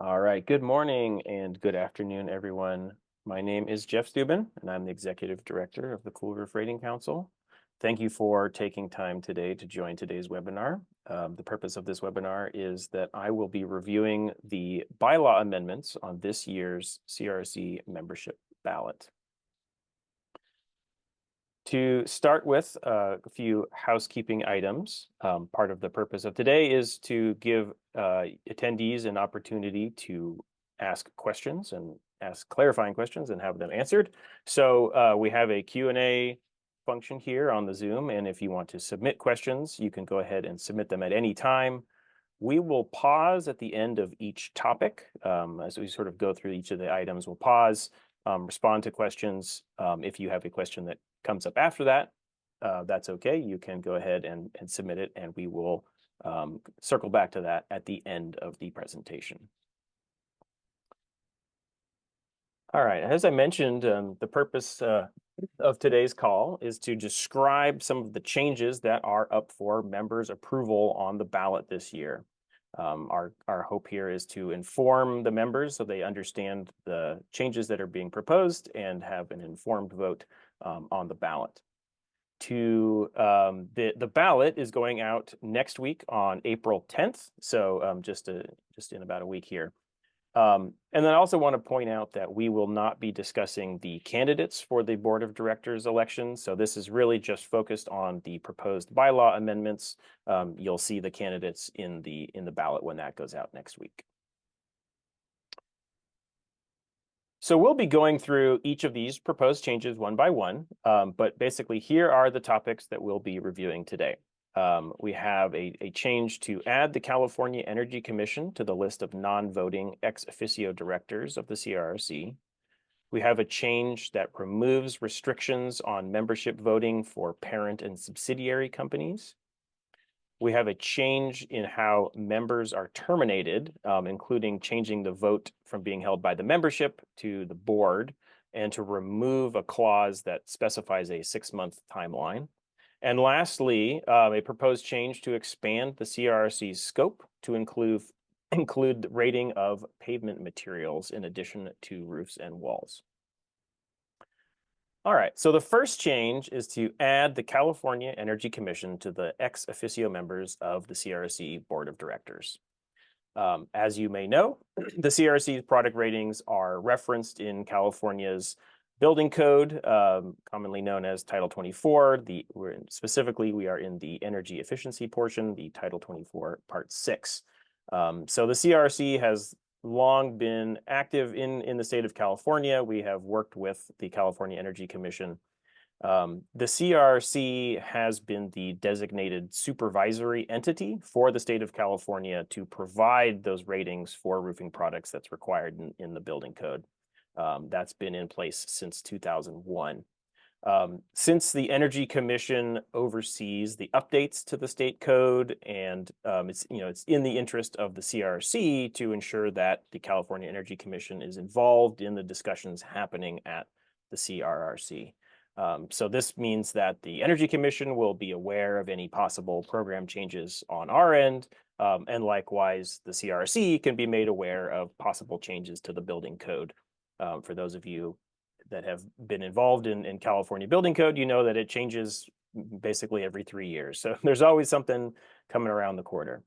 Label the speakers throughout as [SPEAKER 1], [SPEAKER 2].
[SPEAKER 1] All right, good morning and good afternoon, everyone. My name is Jeff Steuben, and I'm the Executive Director of the Cool Roof Rating Council. Thank you for taking time today to join today's webinar. The purpose of this webinar is that I will be reviewing the bylaw amendments on this year's CRRC membership ballot. To start with a few housekeeping items, part of the purpose of today is to give attendees an opportunity to ask questions and ask clarifying questions and have them answered. So we have a Q&A function here on the Zoom, and if you want to submit questions, you can go ahead and submit them at any time. We will pause at the end of each topic. As we sort of go through each of the items, we'll pause, respond to questions. If you have a question that comes up after that, that's okay. You can go ahead and submit it, and we will circle back to that at the end of the presentation. All right, as I mentioned, the purpose of today's call is to describe some of the changes that are up for members' approval on the ballot this year. Our hope here is to inform the members so they understand the changes that are being proposed and have an informed vote on the ballot. The ballot is going out next week on April 10th, so just in about a week here. And then I also want to point out that we will not be discussing the candidates for the Board of Directors election. So this is really just focused on the proposed bylaw amendments. You'll see the candidates in the ballot when that goes out next week. So we'll be going through each of these proposed changes one by one, but basically here are the topics that we'll be reviewing today. We have a change to add the California Energy Commission to the list of non-voting ex officio directors of the CRRC. We have a change that removes restrictions on membership voting for parent and subsidiary companies. We have a change in how members are terminated, including changing the vote from being held by the membership to the board, and to remove a clause that specifies a 6-month timeline. And lastly, a proposed change to expand the CRRC's scope to include the rating of pavement materials in addition to roofs and walls. All right, so the first change is to add the California Energy Commission to the ex officio members of the CRRC Board of Directors. As you may know, the CRRC's product ratings are referenced in California's building code, commonly known as Title 24. Specifically, we are in the energy efficiency portion, the Title 24 Part 6. So the CRRC has long been active in the state of California. We have worked with the California Energy Commission. The CRRC has been the designated supervisory entity for the state of California to provide those ratings for roofing products that's required in the building code. That's been in place since 2001. Since the Energy Commission oversees the updates to the state code, and it's in the interest of the CRRC to ensure that the California Energy Commission is involved in the discussions happening at the CRRC. So this means that the Energy Commission will be aware of any possible program changes on our end, and likewise the CRRC can be made aware of possible changes to the building code. For those of you that have been involved in California building code, you know that it changes basically every 3 years. So there's always something coming around the corner.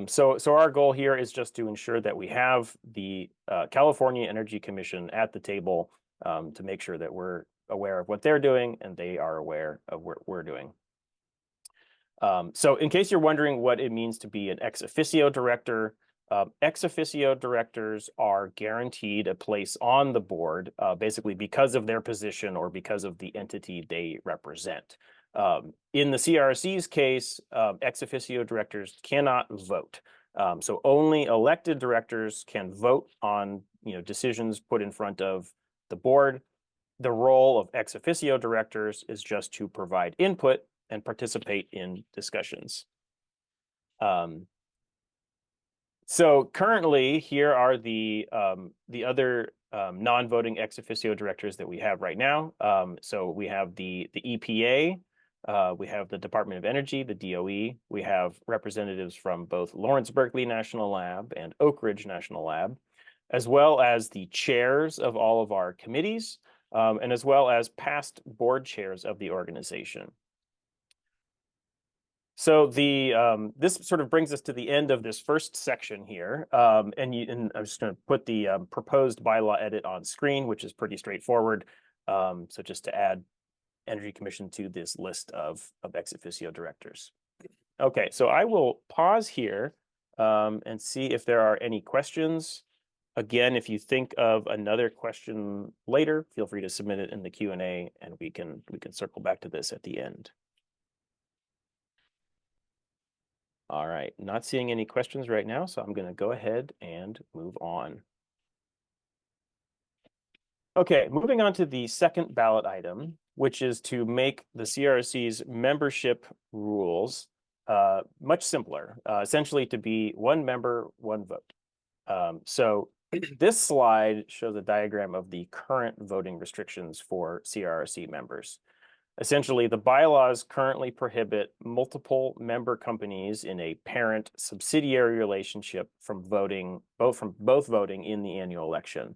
[SPEAKER 1] So our goal here is just to ensure that we have the California Energy Commission at the table to make sure that we're aware of what they're doing and they are aware of what we're doing. So in case you're wondering what it means to be an ex officio director, ex officio directors are guaranteed a place on the board, basically because of their position or because of the entity they represent. In the CRRC's case, ex officio directors cannot vote. So only elected directors can vote on decisions put in front of the board. The role of ex officio directors is just to provide input and participate in discussions. So currently, here are the other non-voting ex officio directors that we have right now. So we have the EPA, We have the Department of Energy, the DOE. We have representatives from both Lawrence Berkeley National Lab and Oak Ridge National Lab, as well as the chairs of all of our committees, and as well as past board chairs of the organization. So this sort of brings us to the end of this first section here, and I'm just going to put the proposed bylaw edit on screen, which is pretty straightforward. So just to add Energy Commission to this list of ex officio directors. Okay, so I will pause here and see if there are any questions. Again, if you think of another question later, feel free to submit it in the Q&A, and we can circle back to this at the end. All right, not seeing any questions right now, so I'm going to go ahead and move on. Okay, moving on to the second ballot item, which is to make the CRRC's membership rules much simpler, essentially to be one member, one vote. So this slide shows a diagram of the current voting restrictions for CRRC members. Essentially, the bylaws currently prohibit multiple member companies in a parent-subsidiary relationship from voting, both voting in the annual election.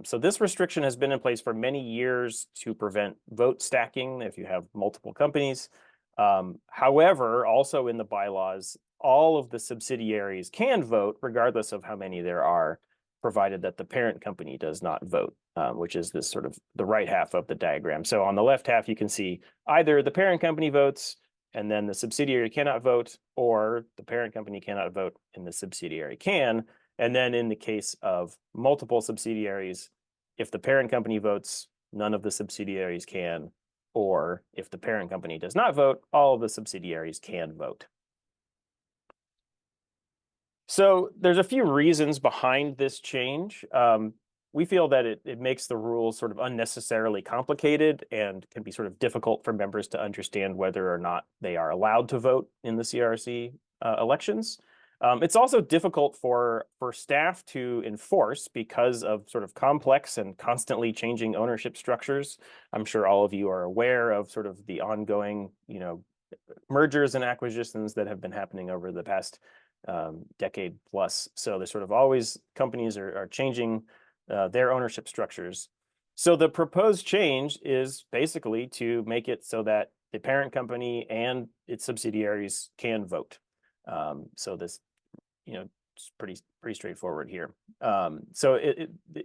[SPEAKER 1] So this restriction has been in place for many years to prevent vote stacking if you have multiple companies. However, also in the bylaws, all of the subsidiaries can vote regardless of how many there are, provided that the parent company does not vote, which is this sort of the right half of the diagram. So on the left half, you can see either the parent company votes and then the subsidiary cannot vote, or the parent company cannot vote and the subsidiary can. And then in the case of multiple subsidiaries, if the parent company votes, none of the subsidiaries can, or if the parent company does not vote, all of the subsidiaries can vote. So there's a few reasons behind this change. We feel that it makes the rules sort of unnecessarily complicated and can be sort of difficult for members to understand whether or not they are allowed to vote in the CRRC elections. It's also difficult for staff to enforce because of sort of complex and constantly changing ownership structures. I'm sure all of you are aware of sort of the ongoing, mergers and acquisitions that have been happening over the past decade plus. So there's sort of always companies are changing their ownership structures. So the proposed change is basically to make it so that the parent company and its subsidiaries can vote. So this, it's pretty straightforward here. So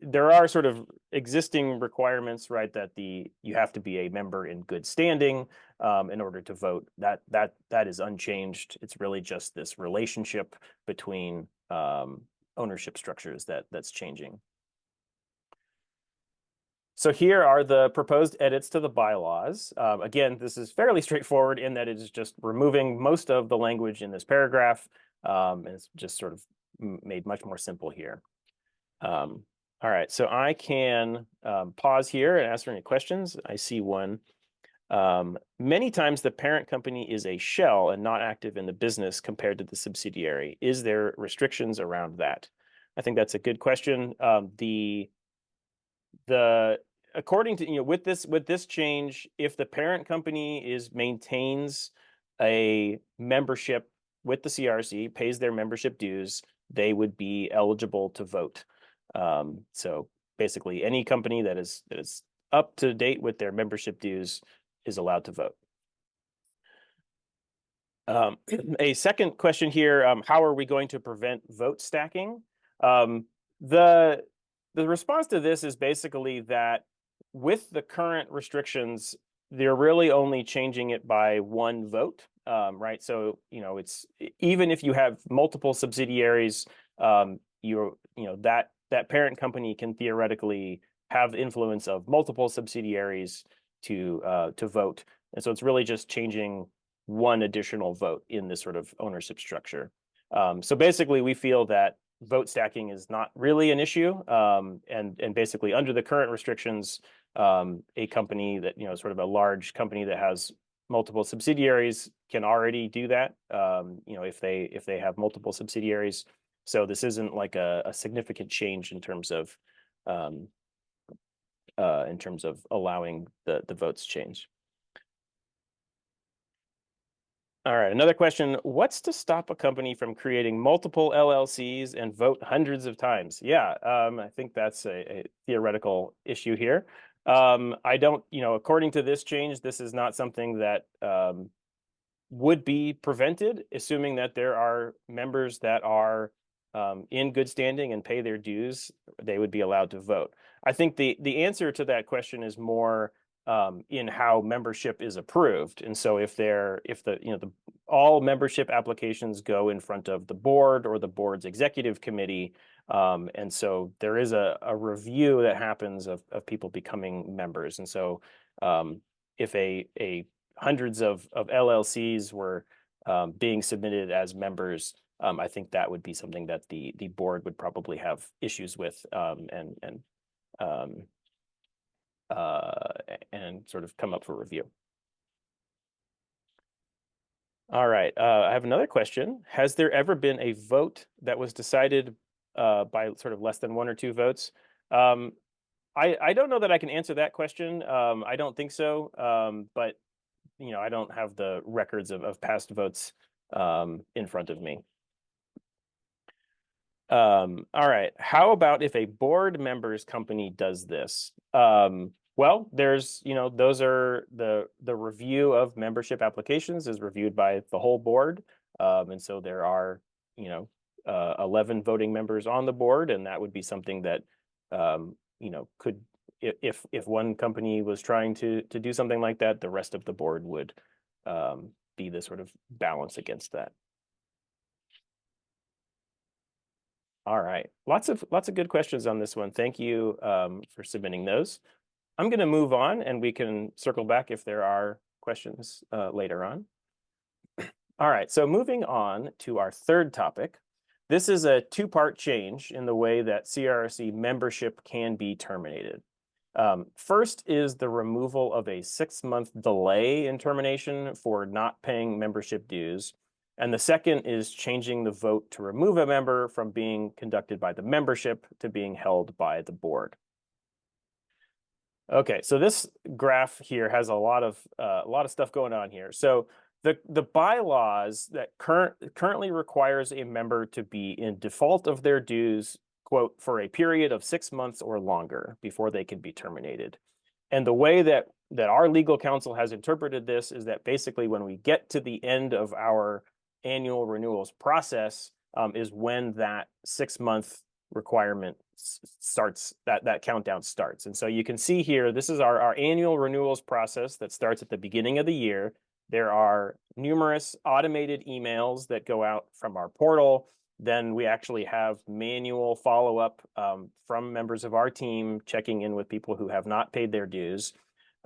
[SPEAKER 1] there are sort of existing requirements, right? That you have to be a member in good standing in order to vote. That is unchanged. It's really just this relationship between ownership structures that's changing. So here are the proposed edits to the bylaws. Again, this is fairly straightforward in that it is just removing most of the language in this paragraph, and it's just sort of made much more simple here. All right, so I can pause here and answer any questions. I see one. Many times the parent company is a shell and not active in the business compared to the subsidiary. Is there restrictions around that? I think that's a good question. According to with this change, if the parent company maintains a membership with the CRRC, pays their membership dues, they would be eligible to vote. So basically, any company that is up to date with their membership dues is allowed to vote. A second question here: how are we going to prevent vote stacking? The response to this is basically that with the current restrictions, they're really only changing it by one vote, right? So it's even if you have multiple subsidiaries, that parent company can theoretically have the influence of multiple subsidiaries to vote, and so it's really just changing one additional vote in this sort of ownership structure. So basically, we feel that vote stacking is not really an issue, and basically under the current restrictions, a company that sort of a large company that has multiple subsidiaries can already do that. If they have multiple subsidiaries, so this isn't like a significant change in terms of allowing the votes change. All right, another question. What's to stop a company from creating multiple LLCs and vote hundreds of times? Yeah, I think that's a theoretical issue here. I don't, according to this change, this is not something that would be prevented, assuming that there are members that are in good standing and pay their dues, they would be allowed to vote. I think the answer to that question is more in how membership is approved. And so if all membership applications go in front of the board or the board's executive committee, and so there is a review that happens of people becoming members. And so if a hundreds of LLCs were being submitted as members, I think that would be something that the board would probably have issues with and sort of come up for review. All right, I have another question. Has there ever been a vote that was decided by sort of less than 1 or 2 votes? I don't know that I can answer that question. I don't think so, but I don't have the records of past votes in front of me. All right, how about if a board member's company does this? Well, there's, those are the review of membership applications is reviewed by the whole board. And so there are, 11 voting members on the board, and that would be something that, could, if one company was trying to do something like that, the rest of the board would be the sort of balance against that. All right, lots of good questions on this one. Thank you for submitting those. I'm going to move on, and we can circle back if there are questions later on. All right, so moving on to our third topic. This is a 2-part change in the way that CRRC membership can be terminated. First is the removal of a 6-month delay in termination for not paying membership dues. And the second is changing the vote to remove a member from being conducted by the membership to being held by the board. Okay, so this graph here has a lot of stuff going on here. So the bylaws that currently requires a member to be in default of their dues, quote, for a period of 6 months or longer before they can be terminated. And the way that our legal counsel has interpreted this is that basically when we get to the end of our annual renewals process is when that 6-month requirement starts, that countdown starts. And so you can see here, this is our annual renewals process that starts at the beginning of the year. There are numerous automated emails that go out from our portal. Then we actually have manual follow-up from members of our team checking in with people who have not paid their dues.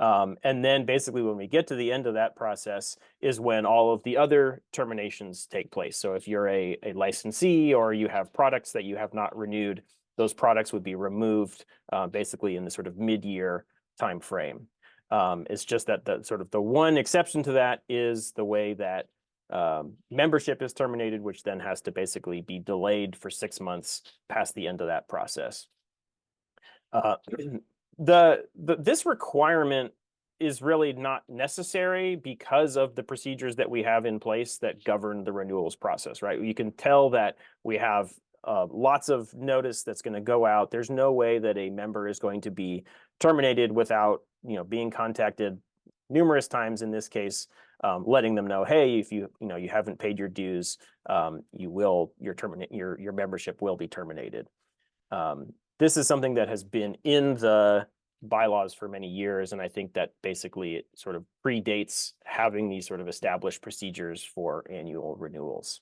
[SPEAKER 1] And then basically when we get to the end of that process is when all of the other terminations take place. So if you're a licensee or you have products that you have not renewed, those products would be removed basically in the sort of mid-year time frame. It's just that the one exception to that is the way that membership is terminated, which then has to basically be delayed for 6 months past the end of that process. This requirement is really not necessary because of the procedures that we have in place that govern the renewals process, right? You can tell that we have lots of notice that's going to go out. There's no way that a member is going to be terminated without, being contacted numerous times in this case, letting them know, hey, if you haven't paid your dues, your membership will be terminated. This is something that has been in the bylaws for many years, and I think that basically it sort of predates having these sort of established procedures for annual renewals.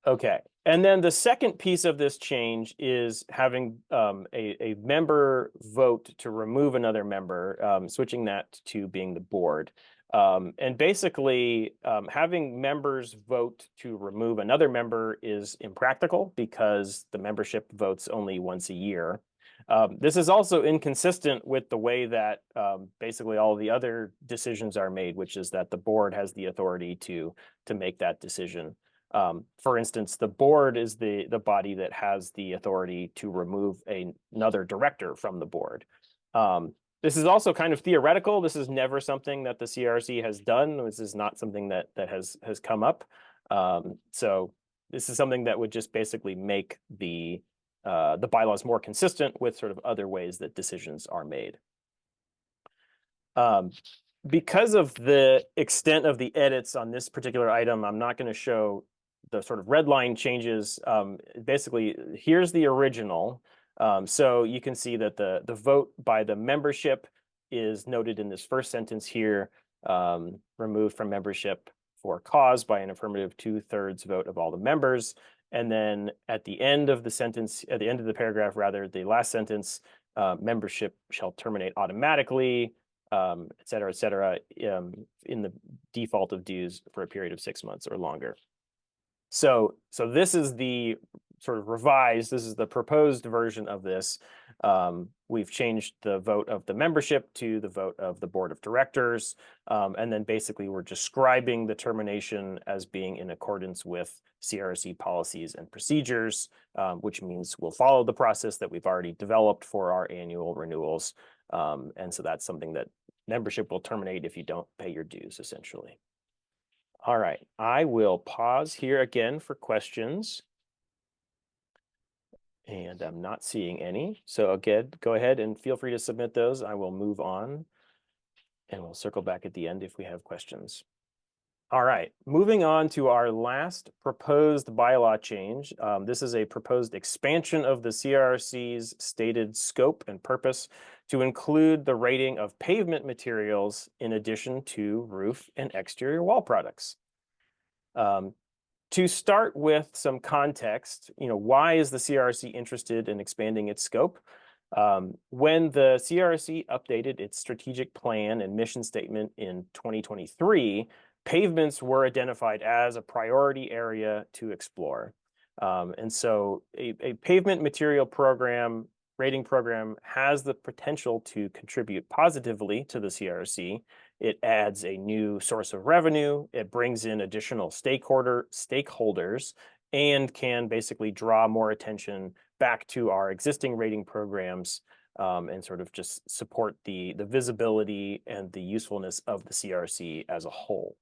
[SPEAKER 1] Okay, and then the second piece of this change is having a member vote to remove another member, switching that to being the board. And basically, having members vote to remove another member is impractical because the membership votes only once a year. This is also inconsistent with the way that basically all the other decisions are made, which is that the board has the authority to make that decision. For instance, the board is the body that has the authority to remove another director from the board. This is also kind of theoretical. This is never something that the CRRC has done. This is not something that has come up. So this is something that would just basically make the bylaws more consistent with sort of other ways that decisions are made. Because of the extent of the edits on this particular item, I'm not going to show the sort of red line changes. Basically, here's the original. So you can see that the vote by the membership is noted in this first sentence here, removed from membership for cause by an affirmative 2/3 vote of all the members. And then at the end of the sentence, at the end of the paragraph, rather, the last sentence, membership shall terminate automatically, et cetera, in the default of dues for a period of 6 months or longer. So this is the sort of revised, this is the proposed version of this. We've changed the vote of the membership to the vote of the board of directors. And then basically we're describing the termination as being in accordance with CRRC policies and procedures, which means we'll follow the process that we've already developed for our annual renewals. And so that's something that membership will terminate if you don't pay your dues, essentially. All right, I will pause here again for questions. And I'm not seeing any. So again, go ahead and feel free to submit those. I will move on and we'll circle back at the end if we have questions. All right, moving on to our last proposed bylaw change. This is a proposed expansion of the CRRC's stated scope and purpose to include the rating of pavement materials in addition to roof and exterior wall products. To start with some context, why is the CRRC interested in expanding its scope? When the CRRC updated its strategic plan and mission statement in 2023, pavements were identified as a priority area to explore. And so a pavement material program, rating program, has the potential to contribute positively to the CRRC. It adds a new source of revenue, it brings in additional stakeholders, and can basically draw more attention back to our existing rating programs, and sort of just support the visibility and the usefulness of the CRRC as a whole.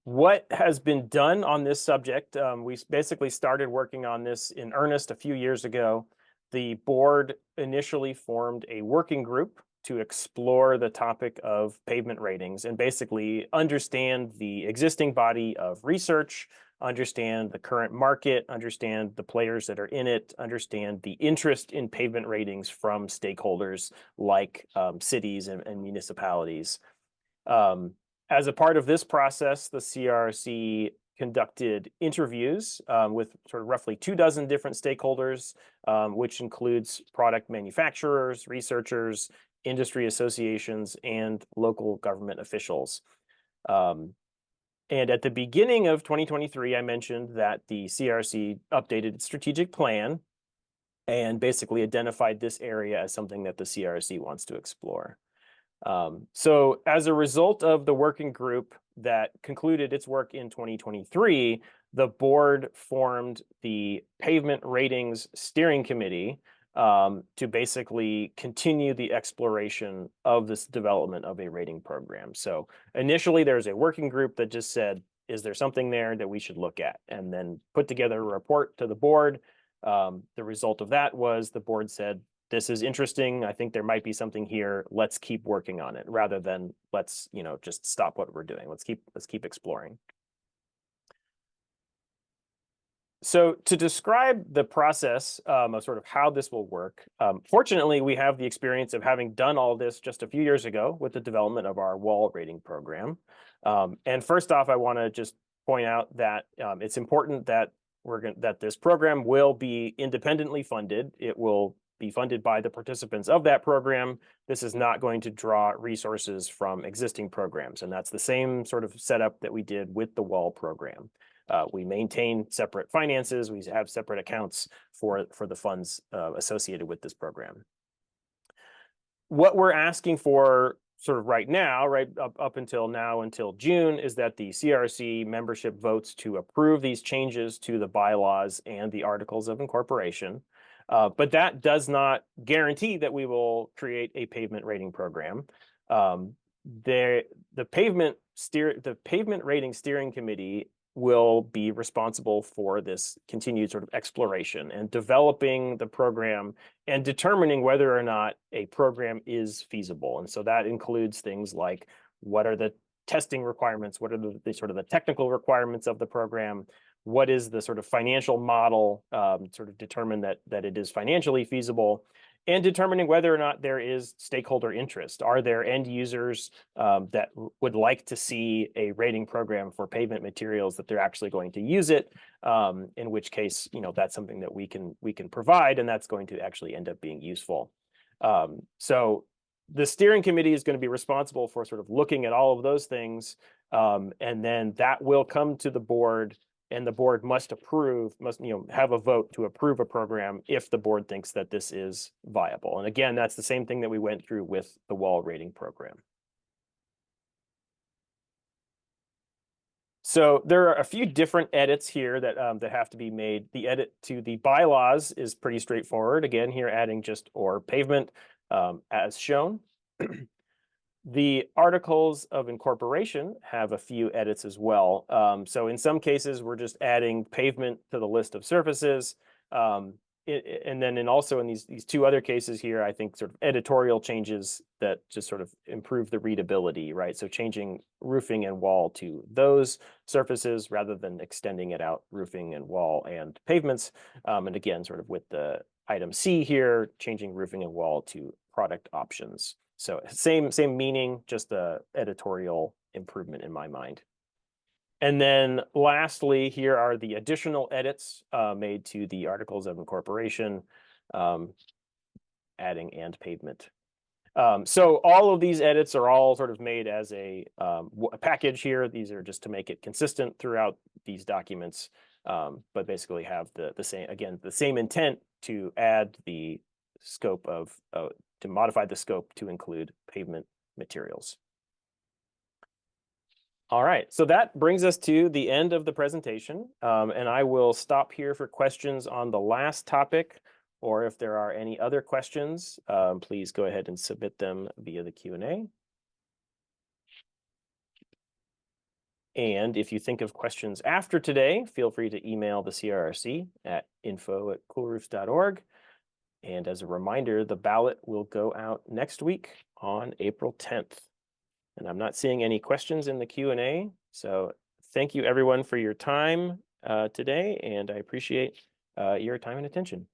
[SPEAKER 1] What has been done on this subject? We basically started working on this in earnest a few years ago. The board initially formed a working group to explore the topic of pavement ratings and basically understand the existing body of research, understand the current market, understand the players that are in it, understand the interest in pavement ratings from stakeholders like cities and municipalities. As a part of this process, the CRRC conducted interviews with sort of roughly 24 different stakeholders, which includes product manufacturers, researchers, industry associations, and local government officials. And at the beginning of 2023, I mentioned that the CRRC updated its strategic plan and basically identified this area as something that the CRRC wants to explore. So as a result of the working group that concluded its work in 2023, the board formed the Pavement Ratings Steering Committee to basically continue the exploration of this development of a rating program. So initially there's a working group that just said, is there something there that we should look at? And then put together a report to the board. The result of that was the board said, this is interesting. I think there might be something here. Let's keep working on it rather than let's, just stop what we're doing. Let's keep exploring. So to describe the process of sort of how this will work, fortunately, we have the experience of having done all this just a few years ago with the development of our wall rating program. And first off, I want to just point out that it's important that that this program will be independently funded. It will be funded by the participants of that program. This is not going to draw resources from existing programs. And that's the same sort of setup that we did with the wall program. We maintain separate finances. We have separate accounts for the funds associated with this program. What we're asking for sort of right now, up until now, until June, is that the CRRC membership votes to approve these changes to the bylaws and the articles of incorporation. But that does not guarantee that we will create a pavement rating program. The pavement rating steering committee will be responsible for this continued sort of exploration and developing the program and determining whether or not a program is feasible. And so that includes things like, what are the testing requirements? What are the sort of the technical requirements of the program? What is the sort of financial model, sort of determine that it is financially feasible, and determining whether or not there is stakeholder interest. Are there end users that would like to see a rating program for pavement materials, that they're actually going to use it? In which case, that's something that we can provide, and that's going to actually end up being useful. So the steering committee is going to be responsible for sort of looking at all of those things, and then that will come to the board. And the board must have a vote to approve a program if the board thinks that this is viable. And again, that's the same thing that we went through with the wall rating program. So there are a few different edits here that have to be made. The edit to the bylaws is pretty straightforward. Again, here adding just "or pavement" as shown. The articles of incorporation have a few edits as well. So in some cases, we're just adding pavement to the list of surfaces. And then also in these two other cases here, I think sort of editorial changes that just sort of improve the readability, right? So changing roofing and wall to those surfaces rather than extending it out, roofing and wall and pavements. And again, sort of with the item C here, changing roofing and wall to product options. So same meaning, just the editorial improvement in my mind. And then lastly, here are the additional edits made to the articles of incorporation, adding "and pavement." So all of these edits are all sort of made as a package here. These are just to make it consistent throughout these documents, but basically have the same intent to add the scope of to modify the scope to include pavement materials. All right, so that brings us to the end of the presentation, and I will stop here for questions on the last topic, or if there are any other questions, please go ahead and submit them via the Q&A. And if you think of questions after today, feel free to email the CRRC at info@coolroofs.org. And as a reminder, the ballot will go out next week on April 10th. And I'm not seeing any questions in the Q&A. So thank you everyone for your time today, and I appreciate your time and attention.